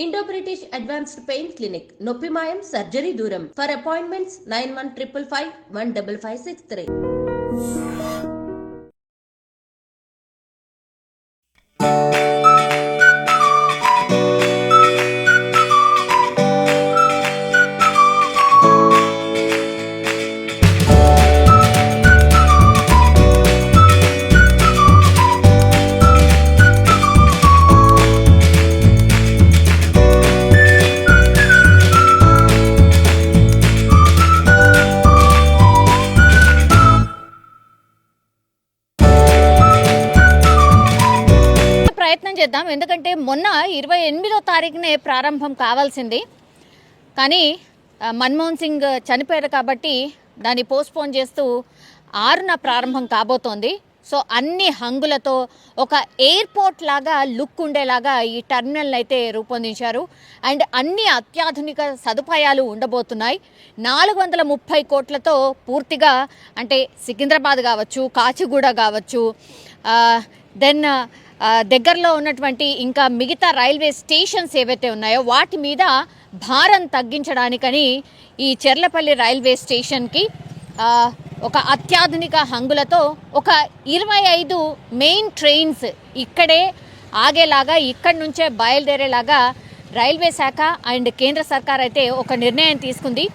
Indo British Advanced Pain Clinic, Noppimayam Surgery Duram. For appointments 9155 15563. ప్రయత్నం చేద్దాం. ఎందుకంటే మొన్న 28వ తారీఖునే ప్రారంభం కావాల్సింది, కానీ మన్మోహన్ సింగ్ చనిపోయారు కాబట్టి దాన్ని పోస్ట్పోన్ చేస్తూ 6న ప్రారంభం కాబోతోంది. సో అన్ని హంగులతో ఒక ఎయిర్పోర్ట్ లాగా లుక్ ఉండేలాగా ఈ టెర్మినల్ అయితే రూపొందించారు. అండ్ అన్ని అత్యాధునిక సదుపాయాలు ఉండబోతున్నాయి. 430 కోట్లతో పూర్తిగా, అంటే సికింద్రాబాద్ కావచ్చు, కాచిగూడ కావచ్చు, దెన్ దగ్గరలో ఉన్నటువంటి ఇంకా మిగతా రైల్వే స్టేషన్స్ ఏవైతే ఉన్నాయో వాటి మీద భారం తగ్గించడానికని ఈ చెర్లపల్లి రైల్వే స్టేషన్కి ఒక అత్యాధునిక హంగులతో ఒక 25 మెయిన్ ట్రైన్స్ ఇక్కడే ఆగేలాగా, ఇక్కడి నుంచే బయలుదేరేలాగా రైల్వే శాఖ అండ్ కేంద్ర సర్కార్ అయితే ఒక నిర్ణయం తీసుకుంది.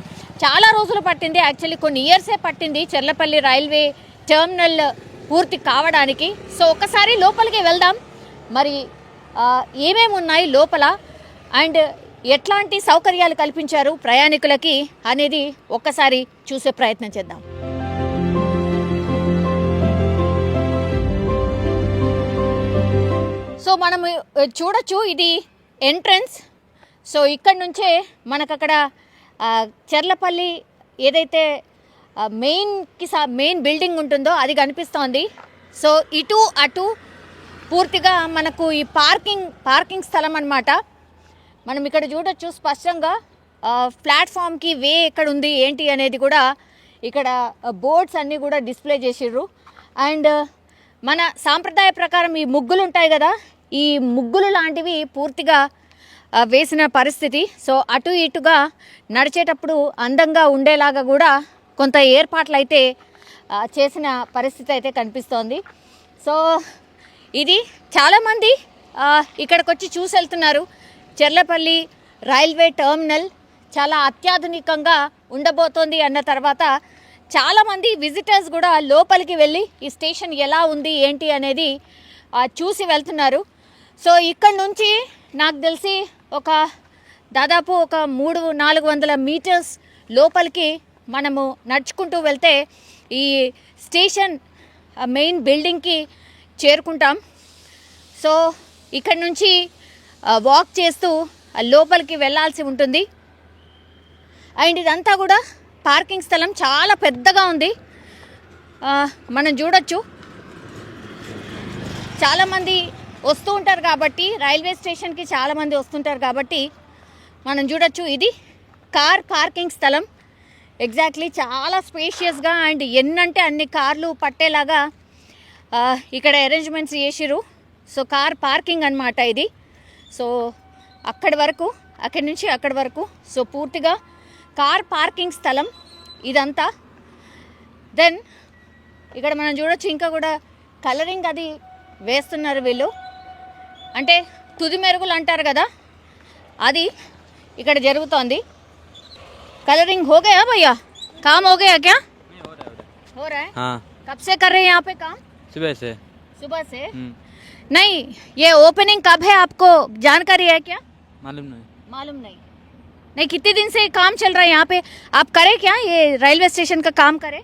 చాలా రోజులు పట్టింది, యాక్చువల్లీ కొన్ని ఇయర్సే పట్టింది చెర్లపల్లి రైల్వే టెర్మినల్ పూర్తి కావడానికి. సో ఒకసారి లోపలికి వెళ్దాం, మరి ఏమేమి ఉన్నాయి లోపల అండ్ ఎట్లాంటి సౌకర్యాలు కల్పించారు ప్రయాణికులకి అనేది ఒక్కసారి చూసే ప్రయత్నం చేద్దాం. సో మనము చూడొచ్చు, ఇది ఎంట్రన్స్. సో ఇక్కడ నుంచే మనకు అక్కడ చెర్లపల్లి ఏదైతే మెయిన్ బిల్డింగ్ ఉంటుందో అది కనిపిస్తోంది. సో ఇటు అటు పూర్తిగా మనకు ఈ పార్కింగ్ స్థలం అన్నమాట. మనం ఇక్కడ చూడొచ్చు స్పష్టంగా ప్లాట్ఫామ్కి వే ఎక్కడ ఉంది ఏంటి అనేది కూడా ఇక్కడ బోర్డ్స్ అన్నీ కూడా డిస్ప్లే చేసిర్రు. అండ్ మన సాంప్రదాయ ప్రకారం ఈ ముగ్గులు ఉంటాయి కదా, ఈ ముగ్గులు లాంటివి పూర్తిగా వేసిన పరిస్థితి. సో అటు ఇటుగా నడిచేటప్పుడు అందంగా ఉండేలాగా కూడా కొంత ఏర్పాట్లు అయితే చేసిన పరిస్థితి అయితే కనిపిస్తోంది. సో ఇది చాలామంది ఇక్కడికి వచ్చి చూసి వెళ్తున్నారు. చెర్లపల్లి రైల్వే టెర్మినల్ చాలా అత్యాధునికంగా ఉండబోతోంది అన్న తర్వాత చాలామంది విజిటర్స్ కూడా లోపలికి వెళ్ళి ఈ స్టేషన్ ఎలా ఉంది ఏంటి అనేది చూసి వెళ్తున్నారు. సో ఇక్కడ నుంచి నాకు తెలిసి దాదాపు ఒక 300-400 మీటర్స్ లోపలికి మనము నడుచుకుంటూ వెళ్తే ఈ స్టేషన్ మెయిన్ బిల్డింగ్కి చేరుకుంటాం. సో ఇక్కడ నుంచి వాక్ చేస్తూ లోపలికి వెళ్ళాల్సి ఉంటుంది. అండ్ ఇదంతా కూడా పార్కింగ్ స్థలం చాలా పెద్దగా ఉంది. మనం చూడొచ్చు, చాలామంది వస్తూ ఉంటారు కాబట్టి, రైల్వే స్టేషన్కి చాలామంది వస్తుంటారు కాబట్టి మనం చూడొచ్చు, ఇది కార్ పార్కింగ్ స్థలం. ఎగ్జాక్ట్లీ చాలా స్పేషియస్గా అండ్ ఎన్నంటే అన్ని కార్లు పట్టేలాగా ఇక్కడ అరేంజ్మెంట్స్ చేసిరు. సో కార్ పార్కింగ్ అన్నమాట ఇది. సో అక్కడి నుంచి అక్కడి వరకు సో పూర్తిగా కార్ పార్కింగ్ స్థలం ఇదంతా. దెన్ ఇక్కడ మనం చూడొచ్చు, ఇంకా కూడా కలరింగ్ అది వేస్తున్నారు వీళ్ళు, అంటే తుది మెరుగులు అంటారు కదా, అది ఇక్కడ జరుగుతోంది. कलरिंग हो गया भैया? काम हो गया क्या? हो रहा है? हाँ. कब से कर रहे हैं यहाँ पे काम? सुबह से नहीं, ये ओपनिंग कब है आपको जानकारी है क्या? मालूम नहीं कितने दिन से काम चल रहा है यहाँ पे? आप करे क्या ये रेलवे स्टेशन का काम करे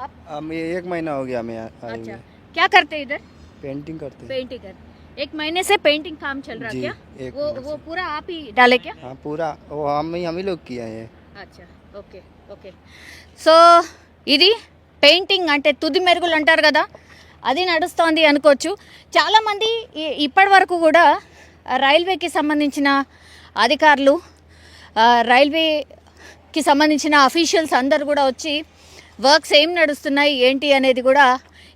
आप? ये 1 महीना हो गया मैं अच्छा, क्या करते इधर? पेंटिंग करते पेंटिंग 1 महीने से पेंटिंग काम चल रहा जी, क्या? वो से। पूरा आप ही डाले क्या? हाँ पूरा वो हम ही लोग किया है. अच्छा, ఓకే. సో ఇది పెయింటింగ్, అంటే తుది మెరుగులు అంటారు కదా, అది నడుస్తోంది అనుకోవచ్చు. చాలామంది ఇప్పటి వరకు కూడా రైల్వేకి సంబంధించిన అధికారులు, రైల్వేకి సంబంధించిన అఫీషియల్స్ అందరు కూడా వచ్చి వర్క్స్ ఏం నడుస్తున్నాయి ఏంటి అనేది కూడా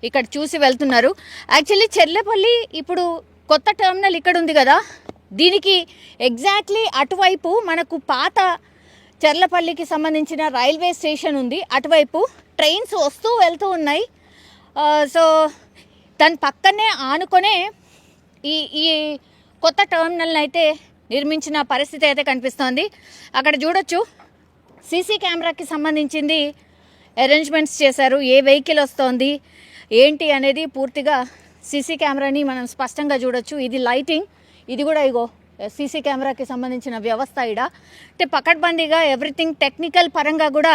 ఇక్కడ చూసి వెళ్తున్నారు. యాక్చువల్లీ చెర్లపల్లి ఇప్పుడు కొత్త టెర్మినల్ ఇక్కడ ఉంది కదా, దీనికి ఎగ్జాక్ట్లీ అటువైపు మనకు పాత చెర్లపల్లికి సంబంధించిన రైల్వే స్టేషన్ ఉంది. అటువైపు ట్రైన్స్ వస్తూ వెళ్తూ ఉన్నాయి. సో దాని పక్కనే ఆనుకొనే ఈ కొత్త టెర్మినల్ని అయితే నిర్మించిన పరిస్థితి అయితే కనిపిస్తోంది. అక్కడ చూడొచ్చు సీసీ కెమెరాకి సంబంధించింది అరేంజ్మెంట్స్ చేశారు. ఏ వెహికల్ వస్తోంది ఏంటి అనేది పూర్తిగా సీసీ కెమెరాని మనం స్పష్టంగా చూడొచ్చు. ఇది లైటింగ్, ఇది కూడా ఇగో సీసీ కెమెరాకి సంబంధించిన వ్యవస్థ ఇడ. అంటే పకడ్బందీగా ఎవ్రీథింగ్ టెక్నికల్ పరంగా కూడా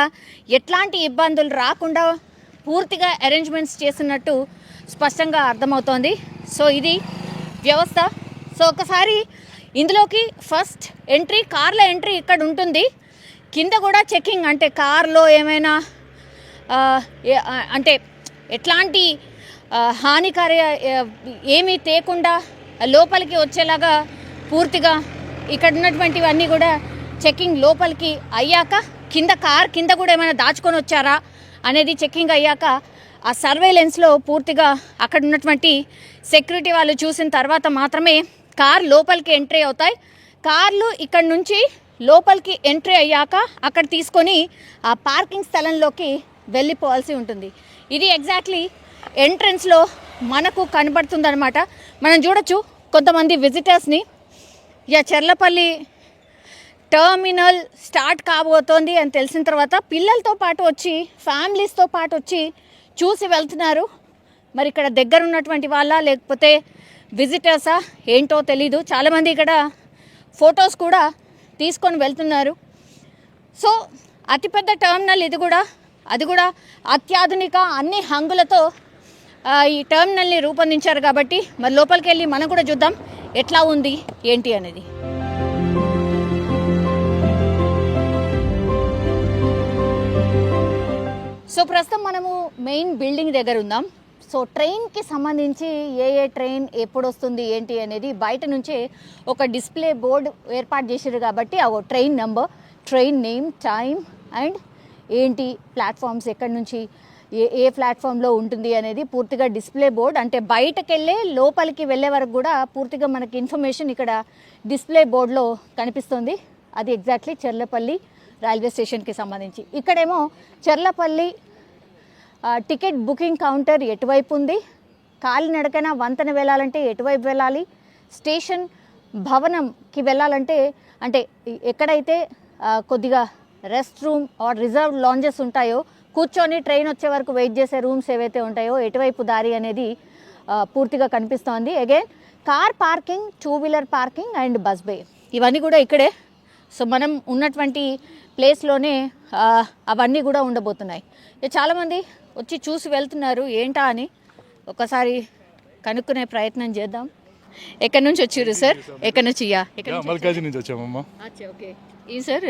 ఎట్లాంటి ఇబ్బందులు రాకుండా పూర్తిగా అరేంజ్మెంట్స్ చేసినట్టు స్పష్టంగా అర్థమవుతోంది. సో ఇది వ్యవస్థ. సో ఒకసారి ఇందులోకి ఫస్ట్ ఎంట్రీ, కార్ల ఎంట్రీ ఇక్కడ ఉంటుంది. కింద కూడా చెకింగ్, అంటే కార్లో ఏమైనా అంటే ఎట్లాంటి హానికర ఏమీ తేకుండా లోపలికి వచ్చేలాగా పూర్తిగా ఇక్కడ ఉన్నటువంటివన్నీ కూడా చెకింగ్ లోపలికి అయ్యాక, కార్ కింద కూడా ఏమైనా దాచుకొని వచ్చారా అనేది చెకింగ్ అయ్యాక ఆ సర్వేలెన్స్లో పూర్తిగా అక్కడ ఉన్నటువంటి సెక్యూరిటీ వాళ్ళు చూసిన తర్వాత మాత్రమే కార్ లోపలికి ఎంట్రీ అవుతాయి. కార్లు ఇక్కడ నుంచి లోపలికి ఎంట్రీ అయ్యాక అక్కడ తీసుకొని ఆ పార్కింగ్ స్థలంలోకి వెళ్ళిపోవాల్సి ఉంటుంది. ఇది ఎగ్జాక్ట్లీ ఎంట్రన్స్లో మనకు కనబడుతుందన్నమాట. మనం చూడొచ్చు కొంతమంది విజిటర్స్ని. చెర్లపల్లి టర్మినల్ స్టార్ట్ కాబోతోంది అని తెలిసిన తర్వాత పిల్లలతో పాటు వచ్చి, ఫ్యామిలీస్తో పాటు వచ్చి చూసి వెళ్తున్నారు. మరి ఇక్కడ దగ్గర ఉన్నటువంటి వాళ్ళ లేకపోతే విజిటర్సా ఏంటో తెలీదు. చాలామంది ఇక్కడ ఫొటోస్ కూడా తీసుకొని వెళ్తున్నారు. సో అతిపెద్ద టర్మినల్ ఇది కూడా, అది కూడా అత్యాధునిక అన్ని హంగులతో ఈ టర్మినల్ని రూపొందించారు కాబట్టి మరి లోపలికి వెళ్ళి మనం కూడా చూద్దాం ఎట్లా ఉంది ఏంటి అనేది. సో ప్రస్తుతం మనము మెయిన్ బిల్డింగ్ దగ్గర ఉందాం. సో ట్రైన్కి సంబంధించి ఏ ట్రైన్ ఎప్పుడు వస్తుంది ఏంటి అనేది బయట నుంచే ఒక డిస్ప్లే బోర్డు ఏర్పాటు చేశారు కాబట్టి ఆ train number, train name, time and ఏంటి ప్లాట్ఫామ్స్ ఎక్కడి నుంచి ఏ ప్లాట్ఫామ్లో ఉంటుంది అనేది పూర్తిగా డిస్ప్లే బోర్డ్. అంటే బయటకు వెళ్ళే లోపలికి వెళ్ళే వరకు కూడా పూర్తిగా మనకి ఇన్ఫర్మేషన్ ఇక్కడ డిస్ప్లే బోర్డులో కనిపిస్తుంది. అది ఎగ్జాక్ట్లీ చెర్లపల్లి రైల్వే స్టేషన్కి సంబంధించి. ఇక్కడేమో చెర్లపల్లి టికెట్ బుకింగ్ కౌంటర్ ఎటువైపు ఉంది, కాలినడకన వంతెన వెళ్ళాలంటే ఎటువైపు వెళ్ళాలి, స్టేషన్ భవనంకి వెళ్ళాలంటే అంటే ఎక్కడైతే కొద్దిగా rest room or reserve lounges ఉంటాయో, కూర్చొని ట్రైన్ వచ్చే వరకు వెయిట్ చేసే రూమ్స్ ఏవైతే ఉంటాయో ఎటువైపు దారి అనేది పూర్తిగా కనిపిస్తోంది. Again car parking, two wheeler parking and bus bay ఇవన్నీ కూడా ఇక్కడే. సో మనం ఉన్నటువంటి ప్లేస్లోనే అవన్నీ కూడా ఉండబోతున్నాయి. చాలామంది వచ్చి చూసి వెళ్తున్నారు ఏంటా అని, ఒకసారి కనుక్కునే ప్రయత్నం చేద్దాం. ఎక్కడి నుంచి వచ్చారు సార్? ఎక్కడి నుంచి? మల్కాజీ నుంచి వచ్చామమ్మా. ఓకే. ఈ సార్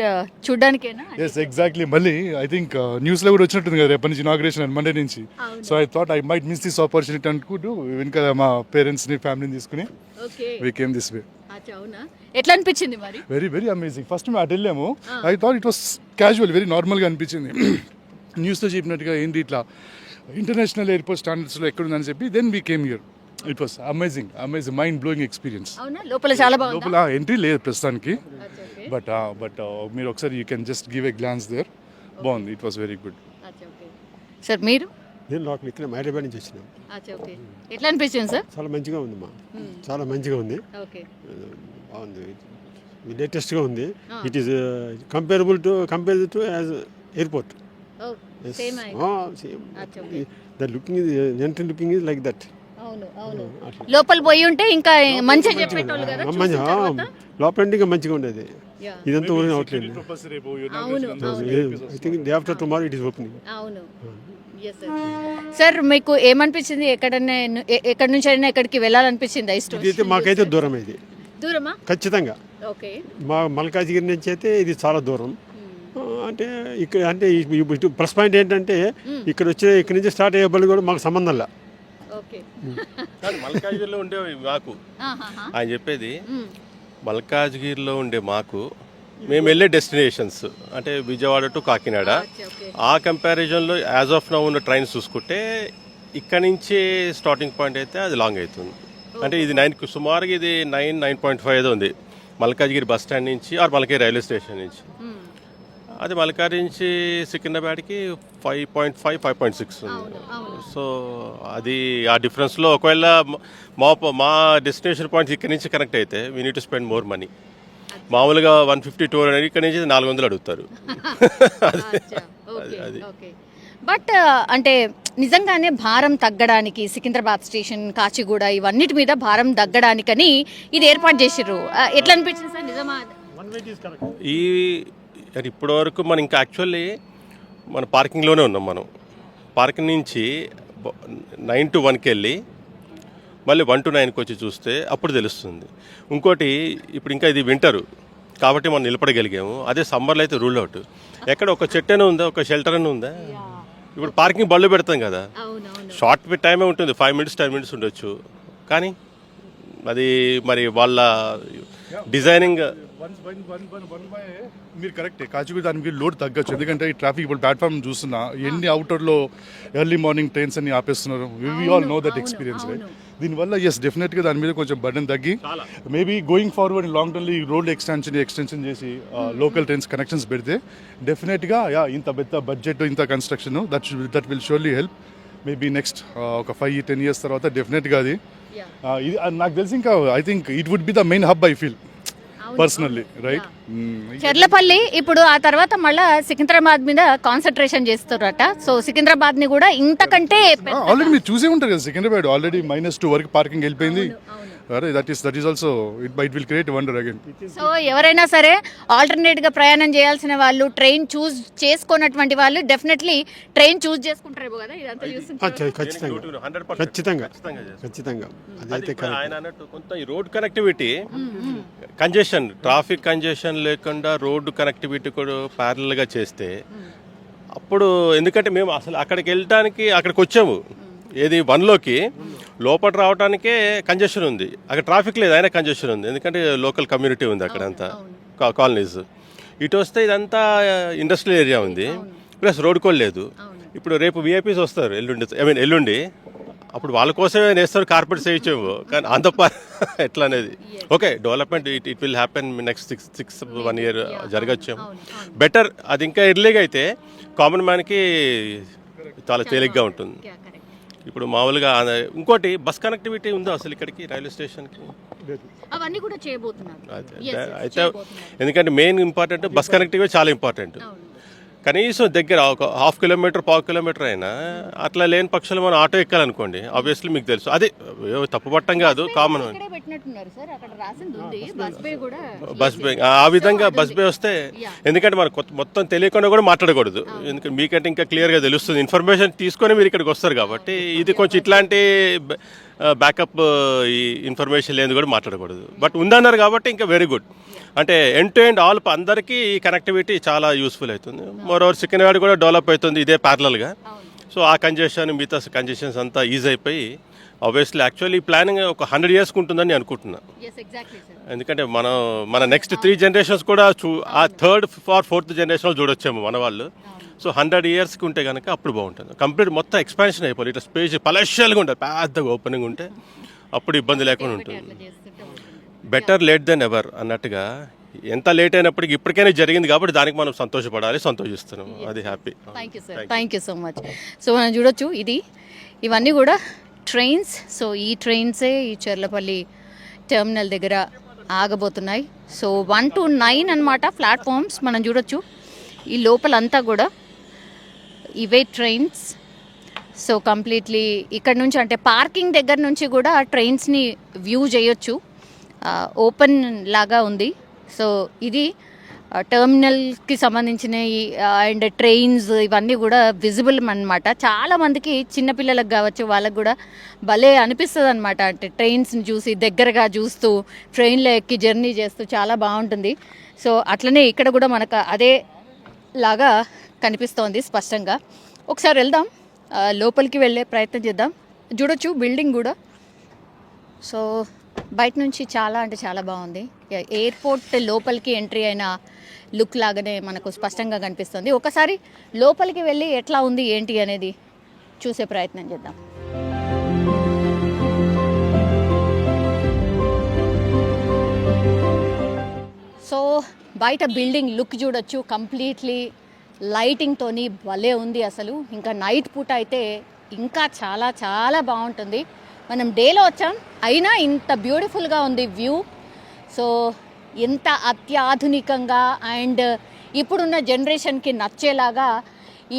చూడ్డానికేనా? Yes exactly. మళ్ళీ ఐ థింక్ న్యూస్లో కూడా వచ్చినట్టుంది కదా రేపటి నుంచి ఇనాగ్రేషన్ అండ్ మండే నుంచి. So I thought I might miss this opportunity అనుకుంటూ వెనుక మా పేరెంట్స్ని ఫ్యామిలీని తీసుకుని వి కేమ్ దిస్ వే. అవునా, ఎట్లా అనిపించింది మరి? Very very amazing. ఫస్ట్ మేము అటు వెళ్ళాము, I thought it was casual, very నార్మల్గా అనిపించింది. న్యూస్లో చెప్పినట్టుగా ఏంటి ఇట్లా ఇంటర్నేషనల్ ఎయిర్పోర్ట్ స్టాండర్డ్స్లో ఎక్కడుందని చెప్పి then we came here. It was amazing, mind blowing experience. లోపల చాలా బాగుంది. లోపల ఎంట్రీ లేదు ప్రస్తుతానికి, బట్ మీరు ఒకసారి you can just give a glance there. బాగుంది, it was very good. Sir మీరు? నేను లోకల్ ఇక్కడ హైదరాబాద్ నుంచి వచ్చినాం. ఎట్లా అనిపించింది సార్? చాలా మంచిగా ఉంది మా, చాలా మంచిగా ఉంది, బాగుంది, లేటెస్ట్గా ఉంది. It is compare to as airport. Same the looking is entry looking is like that. లోపల పోయి ఉంటే ఇంకా మంచిగా చెప్పేటోళ్ళు కదా, లోపల ఇంకా మంచిగా ఉండేది. ఇదంతా ఊరిని అవట్లేదు. I think day after tomorrow it is opening. Sir మీకు ఏమనిపించింది? ఎక్కడి నుంచి అయినా ఎక్కడికి వెళ్ళాలనిపించింది? ఇది మాకైతే దూరం, ఇది దూరమా? ఖచ్చితంగా. మా మల్కాజిగిరి నుంచి అయితే ఇది చాలా దూరం. అంటే ఇక్కడ అంటే ప్లస్ పాయింట్ ఏంటంటే ఇక్కడ నుంచి స్టార్ట్ అయ్యే బళ్ళు కూడా మాకు సంబంధం లే. మల్కాజ్గిరిలో ఉండే మాకు ఆయన చెప్పేది, మల్కాజ్గిరిలో ఉండే మాకు మేము వెళ్ళే డెస్టినేషన్స్ అంటే విజయవాడ టు కాకినాడ, ఆ కంపారిజన్లో యాజ్ ఆఫ్ నౌ ఉన్న ట్రైన్స్ చూసుకుంటే ఇక్కడ నుంచి స్టార్టింగ్ పాయింట్ అయితే అది లాంగ్ అవుతుంది. అంటే ఇది 9 సుమారుగా ఇది 9.5 ఏదో ఉంది మల్కాజ్గిరి బస్ స్టాండ్ నుంచి ఆర్ మల్కాజ్గిరి రైల్వే స్టేషన్ నుంచి. అది మల్కాజ్ నుంచి సికింద్రాబాద్కి 5.6 ఉంది. సో అది ఆ డిఫరెన్స్లో ఒకవేళ మా డెస్టినేషన్ పాయింట్స్ ఇక్కడ నుంచి కనెక్ట్ అయితే we need to spend more money. మామూలుగా 150-200 ఇక్కడ నుంచి 400 అడుగుతారు. అది బట్ అంటే నిజంగానే భారం తగ్గడానికి సికింద్రాబాద్ స్టేషన్, కాచిగూడ ఇవన్నిటి మీద భారం తగ్గడానికని ఇది ఏర్పాటు చేసిర్రు. ఎట్లా అనిపించింది సార్ నిజమా? ఈ ఇప్పటి వరకు మనం ఇంకా యాక్చువల్లీ మన పార్కింగ్లోనే ఉన్నాం. మనం పార్కింగ్ నుంచి 9 to 1కి వెళ్ళి మళ్ళీ 1 to 9కి వచ్చి చూస్తే అప్పుడు తెలుస్తుంది. ఇంకోటి ఇప్పుడు ఇంకా ఇది వింటరు కాబట్టి మనం నిలబడగలిగాము. అదే సమ్మర్లో అయితే రూల్ అవుట్. ఎక్కడ ఒక చెట్టు అయినా ఉందా, ఒక షెల్టర్ అయినా ఉందా? ఇప్పుడు పార్కింగ్ బళ్ళు పెడతాం కదా, షార్ట్ టైమే ఉంటుంది, 5 minutes 10 minutes ఉండొచ్చు. కానీ అది మరి వాళ్ళ డిజైనింగ్ మీరు కరెక్టే. కాచిగూడ దానికి లోడ్ తగ్గచ్చు, ఎందుకంటే ఈ ట్రాఫిక్ ఇప్పుడు ప్లాట్ఫామ్ చూస్తున్నా ఎన్ని అవుటర్లో ఎర్లీ మార్నింగ్ ట్రైన్స్ అన్ని ఆపేస్తున్నారు. We all know that experience right. దీనివల్ల ఎస్ డెఫినెట్గా దాని మీద కొంచెం బర్డెన్ తగ్గి మేబీ గోయింగ్ ఫార్వర్డ్ లాంగ్ టర్మ్లో ఈ రోడ్ ఎక్స్టెన్షన్ చేసి లోకల్ ట్రైన్స్ కనెక్షన్స్ పెడితే డెఫినెట్గా ఇంత పెద్ద బడ్జెట్ ఇంత construction that will surely help. Maybe next ఒక 5-10 years తర్వాత డెఫినెట్గా అది ఇది నాకు తెలిసి ఇంకా I think it would be the main hub I feel personally right. Cherlapalli ఇప్పుడు ఆ తర్వాత మళ్ళీ సికింద్రాబాద్ మీద కాన్సన్ట్రేషన్ చేస్తారట. సో సికింద్రాబాద్ ని కూడా ఇంతకంటే ఆల్రెడీ మీరు చూసే ఉంటారు కదా, సికింద్రాబాద్ ఆల్రెడీ -2 వరకు పార్కింగ్ వెళ్ళిపోయింది. That is also it will create wonder again. So ఎవరైనా సరే ఆల్టర్నేట్ గా ప్రయాణం చేయాల్సిన వాళ్ళు, ట్రైన్ చూస్ చేసుకున్నటువంటి వాళ్ళు డెఫినెట్లీ ట్రైన్ చూస్ చేసుకుంటారేమో కదా ఇదంతా చూస్తుంటే. ఖచ్చితంగా అదైతే ఆయన అన్నట్టు కొంత ఈ road connectivity congestion, traffic congestion లేకుండా రోడ్డు కనెక్టివిటీ కూడా ప్యారల్ గా చేస్తే అప్పుడు, ఎందుకంటే మేము అసలు అక్కడికి వెళ్ళడానికి అక్కడికి వచ్చాము ఏది 1లోకి లోపల రావడానికే కంజెషన్ ఉంది, అక్కడ ట్రాఫిక్ లేదు అయినా కంజెషన్ ఉంది, ఎందుకంటే లోకల్ కమ్యూనిటీ ఉంది అక్కడంతా కాలనీస్. ఇటు వస్తే ఇదంతా ఇండస్ట్రియల్ ఏరియా ఉంది, ప్లస్ రోడ్ కూడా లేదు. ఇప్పుడు రేపు విఐపీస్ వస్తారు ఎల్లుండి, అప్పుడు వాళ్ళ కోసమే వేస్తారు, కార్పెట్స్ వేయించాము. కానీ అంత ఎట్లా అనేది okay development it will happen next 1 year జరగచ్చు. బెటర్ అది ఇంకా ఎర్లీగా అయితే కామన్ మ్యాన్కి చాలా తేలిగ్గా ఉంటుంది. ఇప్పుడు మామూలుగా ఇంకోటి బస్ కనెక్టివిటీ ఉందా అసలు ఇక్కడికి రైల్వే స్టేషన్కి? అవన్నీ కూడా చేయబోతున్నారు. అయితే ఎందుకంటే మెయిన్ ఇంపార్టెంట్ బస్ కనెక్టివిటీ చాలా ఇంపార్టెంట్. కనీసం దగ్గర ఒక 1/2 kilometer 1/4 kilometer అయినా అట్లా లేని పక్షులు మనం ఆటో ఎక్కాలనుకోండి, ఆబ్వియస్లీ మీకు తెలుసు అది తప్పు పట్టం కాదు, కామన్ బస్ బే ఆ విధంగా బస్ బే వస్తే. ఎందుకంటే మనకు మొత్తం తెలియకుండా కూడా మాట్లాడకూడదు, ఎందుకంటే మీకంటే ఇంకా క్లియర్గా తెలుస్తుంది, ఇన్ఫర్మేషన్ తీసుకొని మీరు ఇక్కడికి వస్తారు కాబట్టి. ఇది కొంచెం ఇట్లాంటి బ్యాకప్ ఈ ఇన్ఫర్మేషన్ లేని కూడా మాట్లాడకూడదు. బట్ ఉందన్నారు కాబట్టి ఇంకా వెరీ గుడ్. అంటే ఎండ్ టు ఎండ్ ఆల్ అందరికీ ఈ కనెక్టివిటీ చాలా యూస్ఫుల్ అవుతుంది. మోరోవర్ సికింద్రాబాద్ కూడా డెవలప్ అవుతుంది ఇదే ప్యారలల్గా. సో ఆ కంజెషన్ మిగతా కంజెషన్స్ అంతా ఈజీ అయిపోయి ఆబ్వియస్లీ యాక్చువల్లీ ప్లానింగ్ ఒక 100 years ఉంటుందని అనుకుంటున్నా. ఎందుకంటే మన నెక్స్ట్ 3 generations కూడా ఆ 3rd or 4th generation చూడొచ్చాము మన వాళ్ళు. సో 100 yearsకి ఉంటే కనుక అప్పుడు బాగుంటుంది. కంప్లీట్ మొత్తం ఎక్స్పాన్షన్ అయిపోయి ఇట్లా స్పేస్ పలెషియల్గా ఉంటుంది, పెద్దగా ఓపెనింగ్ ఉంటే అప్పుడు ఇబ్బంది లేకుండా ఉంటుంది. బెటర్ లేట్ దెన్ ఎవర్ అన్నట్టుగా ఎంత లేట్ అయినప్పటికీ ఇప్పటికైనా జరిగింది కాబట్టి దానికి మనం సంతోషపడాలి, సంతోషిస్తున్నాం. అది happy. Thank you so much. So మనం చూడొచ్చు ఇవన్నీ కూడా ట్రైన్స్. సో ఈ ట్రైన్సే ఈ చెర్లపల్లి టెర్మినల్ దగ్గర ఆగబోతున్నాయి. సో 1 to 9 అన్నమాట ప్లాట్ఫామ్స్. మనం చూడొచ్చు ఈ లోపలంతా కూడా ఇవే ట్రైన్స్. సో కంప్లీట్లీ ఇక్కడ నుంచి అంటే పార్కింగ్ దగ్గర నుంచి కూడా ట్రైన్స్ని వ్యూ చేయొచ్చు, ఓపెన్ లాగా ఉంది. సో ఇది టెర్మినల్కి సంబంధించిన అండ్ ట్రైన్స్ ఇవన్నీ కూడా విజిబుల్ అన్నమాట. చాలామందికి చిన్నపిల్లలకు కావచ్చు వాళ్ళకు కూడా భలే అనిపిస్తుంది అనమాట. అంటే ట్రైన్స్ని చూసి దగ్గరగా చూస్తూ ట్రైన్లో ఎక్కి జర్నీ చేస్తూ చాలా బాగుంటుంది. సో అట్లనే ఇక్కడ కూడా మనకు అదే లాగా కనిపిస్తోంది స్పష్టంగా. ఒకసారి వెళ్దాం, లోపలికి వెళ్ళే ప్రయత్నం చేద్దాం. చూడొచ్చు బిల్డింగ్ కూడా. సో బయట నుంచి చాలా అంటే చాలా బాగుంది. ఎయిర్పోర్ట్ లోపలికి ఎంట్రీ అయిన లుక్ లాగానే మనకు స్పష్టంగా కనిపిస్తుంది. ఒకసారి లోపలికి వెళ్ళి ఎట్లా ఉంది ఏంటి అనేది చూసే ప్రయత్నం చేద్దాం. బయట బిల్డింగ్ లుక్ చూడొచ్చు, కంప్లీట్లీ లైటింగ్తోని భలే ఉంది అసలు. ఇంకా నైట్ పూట అయితే ఇంకా చాలా చాలా బాగుంటుంది. మనం డేలో వచ్చాం అయినా ఇంత బ్యూటిఫుల్గా ఉంది వ్యూ. సో ఎంత అత్యాధునికంగా అండ్ ఇప్పుడున్న జనరేషన్కి నచ్చేలాగా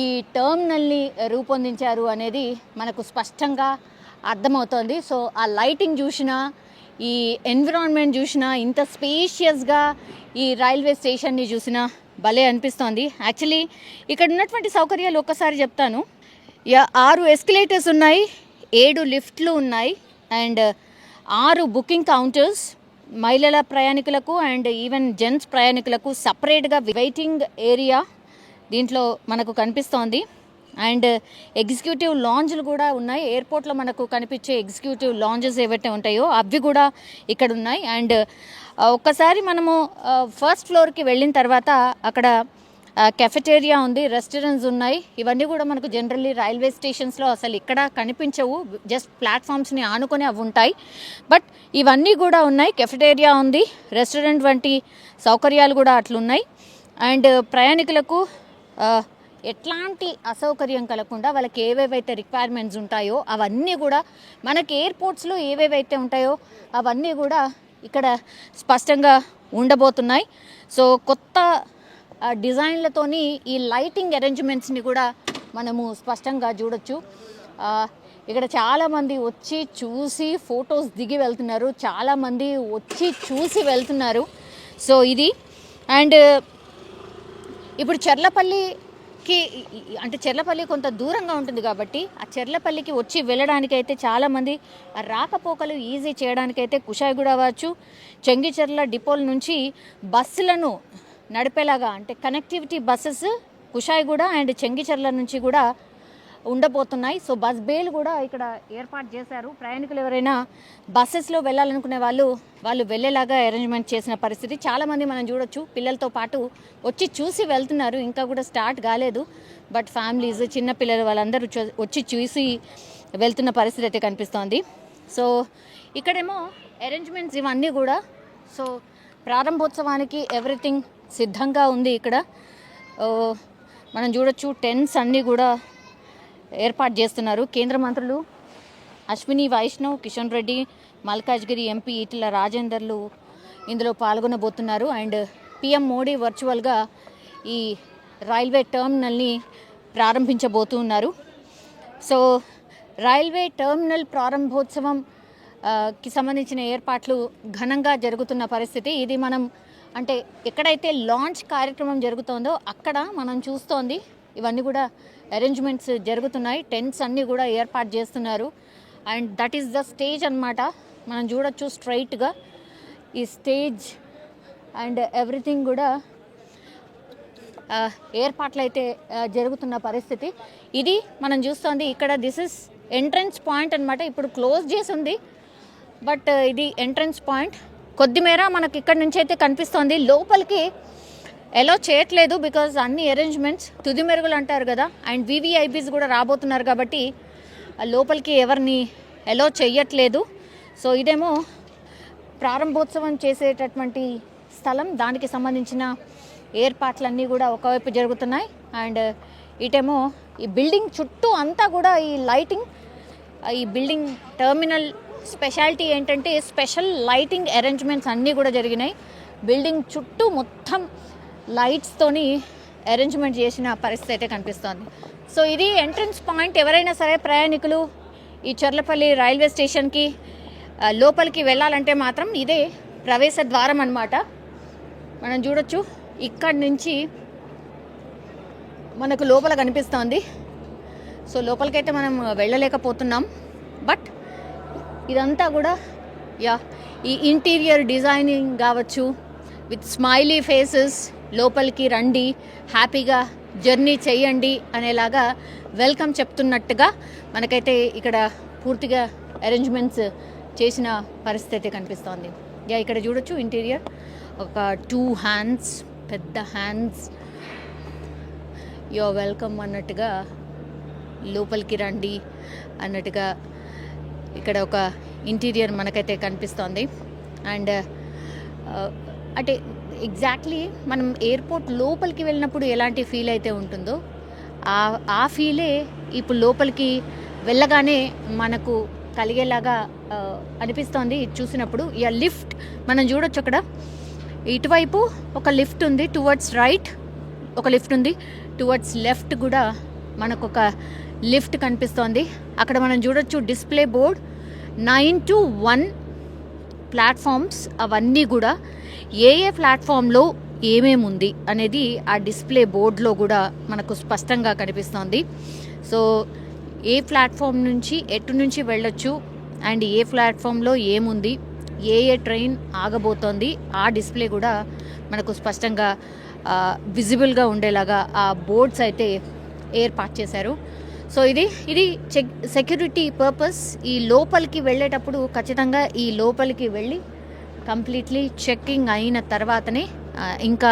ఈ టర్మినల్ని రూపొందించారు అనేది మనకు స్పష్టంగా అర్థమవుతోంది. సో ఆ లైటింగ్ చూసినా, ఈ ఎన్విరాన్మెంట్ చూసినా, ఇంత స్పేషియస్గా ఈ రైల్వే స్టేషన్ని చూసినా భలే అనిపిస్తోంది. యాక్చువల్లీ ఇక్కడ ఉన్నటువంటి సౌకర్యాలు ఒక్కసారి చెప్తాను. 6 ఎస్కలేటర్స్ ఉన్నాయి, 7 లిఫ్ట్లు ఉన్నాయి అండ్ 6 బుకింగ్ కౌంటర్స్. మహిళల ప్రయాణికులకు అండ్ ఈవెన్ జెంట్స్ ప్రయాణికులకు సపరేట్గా వెయిటింగ్ ఏరియా దీంట్లో మనకు కనిపిస్తోంది. అండ్ ఎగ్జిక్యూటివ్ లాంజ్లు కూడా ఉన్నాయి. ఎయిర్పోర్ట్లో మనకు కనిపించే ఎగ్జిక్యూటివ్ లాంజెస్ ఏవైతే ఉంటాయో అవి కూడా ఇక్కడ ఉన్నాయి. అండ్ ఒక్కసారి మనము ఫస్ట్ ఫ్లోర్కి వెళ్ళిన తర్వాత అక్కడ కెఫెటేరియా ఉంది, రెస్టారెంట్స్ ఉన్నాయి. ఇవన్నీ కూడా మనకు జనరల్లీ రైల్వే స్టేషన్స్లో అసలు ఇక్కడ కనిపించవు, జస్ట్ ప్లాట్ఫామ్స్ని ఆనుకొని అవి ఉంటాయి. బట్ ఇవన్నీ కూడా ఉన్నాయి. కెఫెటేరియా ఉంది, రెస్టారెంట్ వంటి సౌకర్యాలు కూడా అట్లున్నాయి. అండ్ ప్రయాణికులకు ఎట్లాంటి అసౌకర్యం కలగకుండా వాళ్ళకి ఏవేవైతే రిక్వైర్మెంట్స్ ఉంటాయో అవన్నీ కూడా మనకి ఎయిర్పోర్ట్స్లో ఏవేవైతే ఉంటాయో అవన్నీ కూడా ఇక్కడ స్పష్టంగా ఉండబోతున్నాయి. సో కొత్త డిజైన్లతోని ఈ లైటింగ్ అరేంజ్మెంట్స్ని కూడా మనము స్పష్టంగా చూడొచ్చు. ఇక్కడ చాలామంది వచ్చి చూసి ఫొటోస్ దిగి వెళ్తున్నారు, చాలామంది వచ్చి చూసి వెళ్తున్నారు. సో ఇది అండ్ ఇప్పుడు చెర్లపల్లికి అంటే చెర్లపల్లి కొంత దూరంగా ఉంటుంది కాబట్టి ఆ చెర్లపల్లికి వచ్చి వెళ్ళడానికైతే చాలామంది రాకపోకలు ఈజీ చేయడానికైతే కుషాయిగూడ అవ్వచ్చు, చెంగిచెర్ల డిపోల నుంచి బస్సులను నడిపేలాగా అంటే connectivity buses Kushaiguda and Chengicherla నుంచి కూడా ఉండబోతున్నాయి. సో బస్ బేలు కూడా ఇక్కడ ఏర్పాటు చేశారు. ప్రయాణికులు ఎవరైనా బస్సెస్లో వెళ్ళాలనుకునే వాళ్ళు వెళ్ళేలాగా అరేంజ్మెంట్ చేసిన పరిస్థితి. చాలామంది మనం చూడొచ్చు పిల్లలతో పాటు వచ్చి చూసి వెళ్తున్నారు. ఇంకా కూడా స్టార్ట్ కాలేదు, బట్ ఫ్యామిలీస్, చిన్నపిల్లలు వాళ్ళందరూ వచ్చి చూసి వెళ్తున్న పరిస్థితి అయితే కనిపిస్తోంది. సో ఇక్కడేమో అరేంజ్మెంట్స్ ఇవన్నీ కూడా సో ప్రారంభోత్సవానికి ఎవ్రీథింగ్ సిద్ధంగా ఉంది. ఇక్కడ మనం చూడొచ్చు టెంట్స్ అన్నీ కూడా ఏర్పాటు చేస్తున్నారు. కేంద్ర మంత్రులు అశ్విని వైష్ణవ్, కిషన్ రెడ్డి, మల్కాజ్గిరి ఎంపీ ఈటెల రాజేందర్లు ఇందులో పాల్గొనబోతున్నారు. అండ్ పిఎం మోడీ వర్చువల్గా ఈ రైల్వే టర్మినల్ని ప్రారంభించబోతున్నారు. సో రైల్వే టర్మినల్ ప్రారంభోత్సవం కి సంబంధించిన ఏర్పాట్లు ఘనంగా జరుగుతున్న పరిస్థితి ఇది. మనం అంటే ఎక్కడైతే లాంచ్ కార్యక్రమం జరుగుతోందో అక్కడ మనం చూస్తోంది ఇవన్నీ కూడా అరేంజ్మెంట్స్ జరుగుతున్నాయి. టెంట్స్ అన్నీ కూడా ఏర్పాటు చేస్తున్నారు. And that is the stage అన్నమాట. మనం చూడొచ్చు స్ట్రైట్గా ఈ స్టేజ్ అండ్ ఎవ్రీథింగ్ కూడా ఏర్పాట్లు అయితే జరుగుతున్న పరిస్థితి ఇది. మనం చూస్తోంది ఇక్కడ దిస్ ఇస్ ఎంట్రన్స్ పాయింట్ అన్నమాట. ఇప్పుడు క్లోజ్ చేసి ఉంది, బట్ ఇది ఎంట్రన్స్ పాయింట్. కొద్దిమేర మనకి ఇక్కడ నుంచి అయితే కనిపిస్తోంది. లోపలికి ఎలో చేయట్లేదు బికాజ్ అన్ని అరేంజ్మెంట్స్ తుది మెరుగులు అంటారు కదా. అండ్ వివిఐపీస్ కూడా రాబోతున్నారు కాబట్టి లోపలికి ఎవరిని ఎలో చెయ్యట్లేదు. సో ఇదేమో ప్రారంభోత్సవం చేసేటటువంటి స్థలం, దానికి సంబంధించిన ఏర్పాట్లన్నీ కూడా ఒకవైపు జరుగుతున్నాయి. అండ్ ఇటేమో ఈ బిల్డింగ్ చుట్టూ అంతా కూడా ఈ లైటింగ్, ఈ బిల్డింగ్ టర్మినల్ స్పెషాలిటీ ఏంటంటే స్పెషల్ లైటింగ్ అరేంజ్మెంట్స్ అన్నీ కూడా జరిగినాయి. బిల్డింగ్ చుట్టూ మొత్తం లైట్స్తోని అరేంజ్మెంట్ చేసిన పరిస్థితి అయితే కనిపిస్తోంది. సో ఇది ఎంట్రన్స్ పాయింట్. ఎవరైనా సరే ప్రయాణికులు ఈ చెర్లపల్లి రైల్వే స్టేషన్కి లోపలికి వెళ్ళాలంటే మాత్రం ఇదే ప్రవేశ ద్వారం అన్నమాట. మనం చూడొచ్చు ఇక్కడి నుంచి మనకు లోపల కనిపిస్తోంది. సో లోపలికైతే మనం వెళ్ళలేకపోతున్నాం, బట్ ఇదంతా కూడా ఈ ఇంటీరియర్ డిజైనింగ్ కావచ్చు విత్ స్మైలీ ఫేసెస్, లోపలికి రండి, హ్యాపీగా జర్నీ చేయండి అనేలాగా వెల్కమ్ చెప్తున్నట్టుగా మనకైతే ఇక్కడ పూర్తిగా అరేంజ్మెంట్స్ చేసిన పరిస్థితి కనిపిస్తోంది. ఇక్కడ చూడొచ్చు ఇంటీరియర్ ఒక 2 హ్యాండ్స్, పెద్ద హ్యాండ్స్, యువర్ వెల్కమ్ అన్నట్టుగా, లోపలికి రండి అన్నట్టుగా ఇక్కడ ఒక ఇంటీరియర్ మనకైతే కనిపిస్తోంది. అండ్ అంటే ఎగ్జాక్ట్లీ మనం ఎయిర్పోర్ట్ లోపలికి వెళ్ళినప్పుడు ఎలాంటి ఫీల్ అయితే ఉంటుందో ఆ ఫీలే ఇప్పుడు లోపలికి వెళ్ళగానే మనకు కలిగేలాగా అనిపిస్తోంది ఇది చూసినప్పుడు. లిఫ్ట్ మనం చూడొచ్చు, అక్కడ ఇటువైపు ఒక లిఫ్ట్ ఉంది, టువర్డ్స్ రైట్ ఒక లిఫ్ట్ ఉంది, టువర్డ్స్ లెఫ్ట్ కూడా మనకు ఒక లిఫ్ట్ కనిపిస్తోంది. అక్కడ మనం చూడొచ్చు డిస్ప్లే బోర్డ్ 9 to 1 ప్లాట్ఫామ్స్, అవన్నీ కూడా ఏ ప్లాట్ఫామ్లో ఏమేమి ఉంది అనేది ఆ డిస్ప్లే బోర్డ్లో కూడా మనకు స్పష్టంగా కనిపిస్తోంది. సో ఏ ప్లాట్ఫామ్ నుంచి ఎటు నుంచి వెళ్ళొచ్చు అండ్ ఏ ప్లాట్ఫామ్లో ఏముంది, ఏ ట్రైన్ ఆగబోతోంది, ఆ డిస్ప్లే కూడా మనకు స్పష్టంగా విజిబుల్గా ఉండేలాగా ఆ బోర్డ్స్ అయితే ఏర్పాటు చేశారు. సో ఇది సెక్యూరిటీ పర్పస్. ఈ లోపలికి వెళ్ళేటప్పుడు ఖచ్చితంగా ఈ లోపలికి వెళ్ళి కంప్లీట్లీ చెక్కింగ్ అయిన తర్వాతనే ఇంకా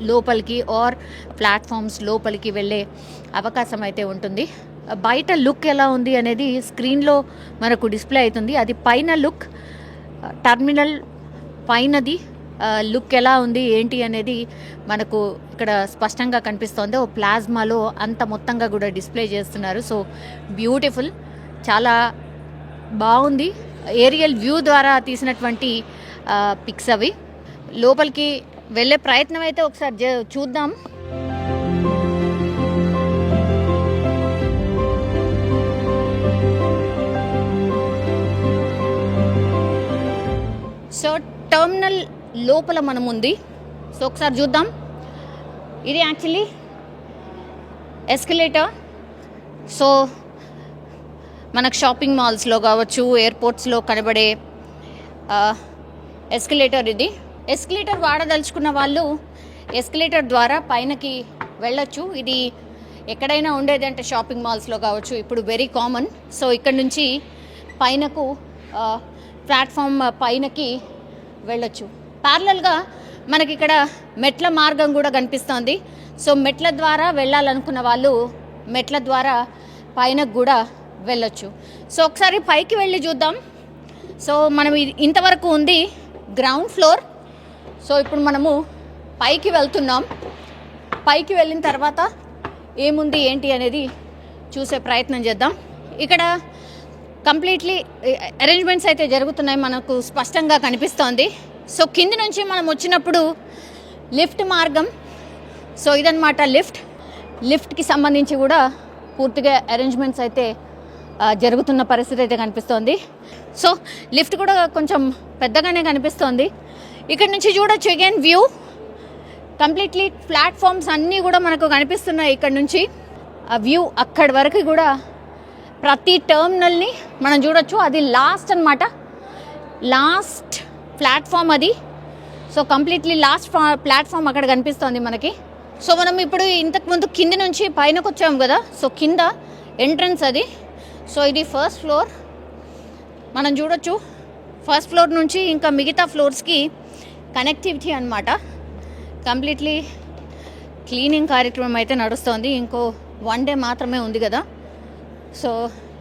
లోపలికి ఆర్ ప్లాట్ఫామ్స్ లోపలికి వెళ్ళే అవకాశం అయితే ఉంటుంది. బయట లుక్ ఎలా ఉంది అనేది స్క్రీన్లో మనకు డిస్ప్లే అవుతుంది. అది పైన లుక్, టర్మినల్ పైనది లుక్ ఎలా ఉంది ఏంటి అనేది మనకు ఇక్కడ స్పష్టంగా కనిపిస్తోంది. ఓ ప్లాజ్మాలో అంత మొత్తంగా కూడా డిస్ప్లే చేస్తున్నారు. సో బ్యూటిఫుల్, చాలా బాగుంది. ఏరియల్ వ్యూ ద్వారా తీసినటువంటి పిక్స్ అవి. లోపలికి వెళ్ళే ప్రయత్నం అయితే ఒకసారి చూద్దాం. సో టర్మినల్ లోపల మనం ఉంది. సో ఒకసారి చూద్దాం. ఇది యాక్చువల్లీ ఎస్కలేటర్. సో మనకు షాపింగ్ మాల్స్లో కావచ్చు, ఎయిర్పోర్ట్స్లో కనబడే ఎస్కలేటర్ ఇది. ఎస్కలేటర్ వాడదలుచుకున్న వాళ్ళు ఎస్కలేటర్ ద్వారా పైనకి వెళ్ళొచ్చు. ఇది ఎక్కడైనా ఉండేది అంటే షాపింగ్ మాల్స్లో కావచ్చు, ఇప్పుడు వెరీ కామన్. సో ఇక్కడ నుంచి పైనకు ప్లాట్ఫామ్ పైనకి వెళ్ళొచ్చు. ప్యారలల్గా మనకి ఇక్కడ మెట్ల మార్గం కూడా కనిపిస్తోంది. సో మెట్ల ద్వారా వెళ్ళాలనుకున్న వాళ్ళు మెట్ల ద్వారా పైనకు కూడా వెళ్ళొచ్చు. సో ఒకసారి పైకి వెళ్ళి చూద్దాం. సో మనం ఇంతవరకు ఉంది గ్రౌండ్ ఫ్లోర్. సో ఇప్పుడు మనము పైకి వెళ్తున్నాం. పైకి వెళ్ళిన తర్వాత ఏముంది ఏంటి అనేది చూసే ప్రయత్నం చేద్దాం. ఇక్కడ కంప్లీట్లీ అరేంజ్మెంట్స్ అయితే జరుగుతున్నాయి, మనకు స్పష్టంగా కనిపిస్తోంది. సో కింది నుంచి మనం వచ్చినప్పుడు లిఫ్ట్ మార్గం. సో ఇదన్నమాట లిఫ్ట్కి సంబంధించి కూడా పూర్తిగా అరేంజ్మెంట్స్ అయితే జరుగుతున్న పరిస్థితి అయితే కనిపిస్తోంది. సో లిఫ్ట్ కూడా కొంచెం పెద్దగానే కనిపిస్తోంది. ఇక్కడ నుంచి చూడొచ్చు అగైన్ వ్యూ, కంప్లీట్లీ ప్లాట్ఫామ్స్ అన్నీ కూడా మనకు కనిపిస్తున్నాయి. ఇక్కడ నుంచి ఆ వ్యూ అక్కడి వరకు కూడా ప్రతి టర్మినల్ని మనం చూడొచ్చు. అది లాస్ట్ అన్నమాట, లాస్ట్ ప్లాట్ఫామ్ అది. సో కంప్లీట్లీ లాస్ట్ ప్లాట్ఫామ్ అక్కడ కనిపిస్తోంది మనకి. సో మనం ఇప్పుడు ఇంతకుముందు కింది నుంచి పైనకు వచ్చాము కదా, సో కింద ఎంట్రన్స్ అది. సో ఇది ఫస్ట్ ఫ్లోర్. మనం చూడొచ్చు ఫస్ట్ ఫ్లోర్ నుంచి ఇంకా మిగతా ఫ్లోర్స్కి కనెక్టివిటీ అన్నమాట. కంప్లీట్లీ క్లీనింగ్ కార్యక్రమం అయితే నడుస్తోంది. ఇంకో 1 day మాత్రమే ఉంది కదా. సో